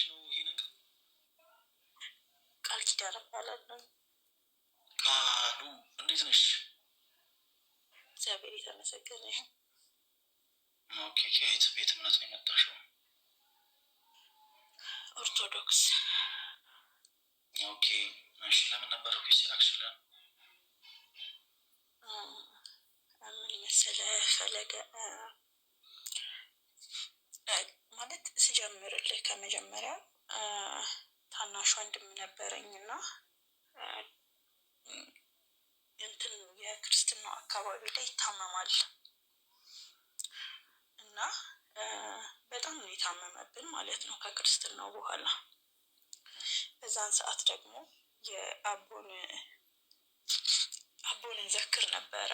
ነው ይሄ ነገር? ቃል ኪዳን እባላለሁ። ቃሉ እንዴት ነሽ? እግዚአብሔር የተመሰገነ ይሁን። ኦኬ፣ ከየት ቤተ እምነት ነው የመጣሽው? ኦርቶዶክስ። ኦኬ፣ እሺ። ለምን ነበር ሪኩዌስት የላክሽልን? ምን መሰለህ ፈለገ፣ ማለት ስጀምርልህ ከመጀመሪያ ታናሽ ወንድም ነበረኝ እና እንትን የክርስትናው አካባቢ ላይ ይታመማል እና በጣም ነው የታመመብን ማለት ነው። ከክርስትናው በኋላ በዛን ሰዓት ደግሞ የአቦን እንዘክር ነበረ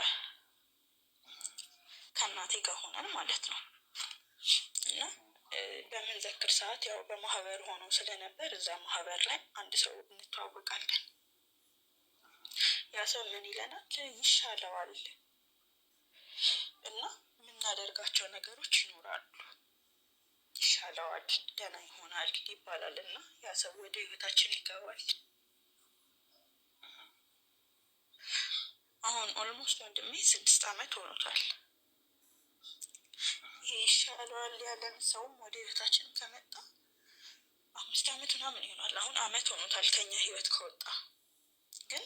ከእናቴ ጋር ሆነን ማለት ነው። እና በምንዘክር ሰዓት ያው በማህበር ሆነው ስለነበር እዛ ማህበር ላይ አንድ ሰው እንተዋወቃለን። ያ ሰው ምን ይለናል? ይሻለዋል እና የምናደርጋቸው ነገሮች ይኖራሉ፣ ይሻለዋል፣ ደህና ይሆናል ይባላል እና ያ ሰው ወደ ህይወታችን ይገባል። አሁን ኦልሞስት ወንድሜ 6 ዓመት ሆኖታል። ይሄ ይሻለዋል ያለን ሰውም ወደ ህይወታችን ከመጣ 5 ዓመት ምናምን ይሆናል። አሁን አመት ሆኖታል ከኛ ህይወት ከወጣ። ግን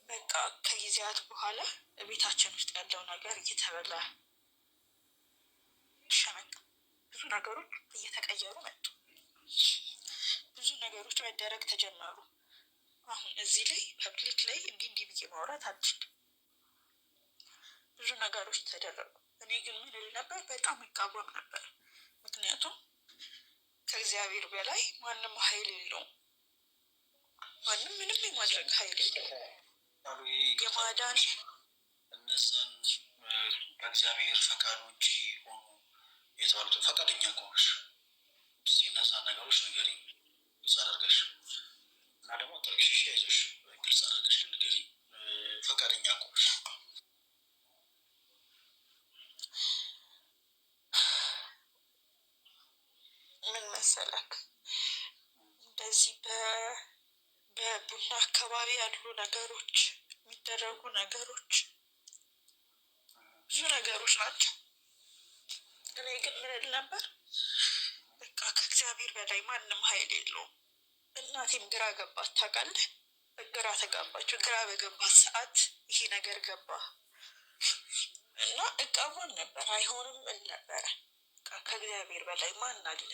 በቃ ከጊዜያት በኋላ ቤታችን ውስጥ ያለው ነገር እየተበላ ሸመጣ፣ ብዙ ነገሮች እየተቀየሩ መጡ። ብዙ ነገሮች መደረግ ተጀመሩ። አሁን እዚህ ላይ ፐብሊክ ላይ እንዲህ ብዬ ማውራት አልችልም። ብዙ ነገሮች ተደረጉ። እኔ ግን ምን እል ነበር? በጣም ይቃወም ነበር። ምክንያቱም ከእግዚአብሔር በላይ ማንም ኃይል የለውም። ማንም ምንም የማድረግ ኃይል የለውም። የማዳን እነዛን ከእግዚአብሔር ፈቃድ ውጭ ሆኑ የተባሉትን ፈቃደኛ ከሆንሽ እነዛን ነገሮች ንገሪኝ፣ ግልጽ አደርገሽ እና ደግሞ ጠቅሽሽ ያይዘሽ ግልጽ አደርገሽ ግን ንገሪኝ ፈቃደኛ ከሆንሽ። ምን መሰለክ፣ እንደዚህ በቡና አካባቢ ያሉ ነገሮች፣ የሚደረጉ ነገሮች ብዙ ነገሮች ናቸው። እኔ ግን ምን እል ነበር? በቃ ከእግዚአብሔር በላይ ማንም ኃይል የለውም። እናቴም ግራ ገባት። ታውቃለህ፣ ግራ ተጋባች። ግራ በገባት ሰዓት ይሄ ነገር ገባ እና እቃወም ነበር። አይሆንም እል ነበረ። ከእግዚአብሔር በላይ ማን አለ?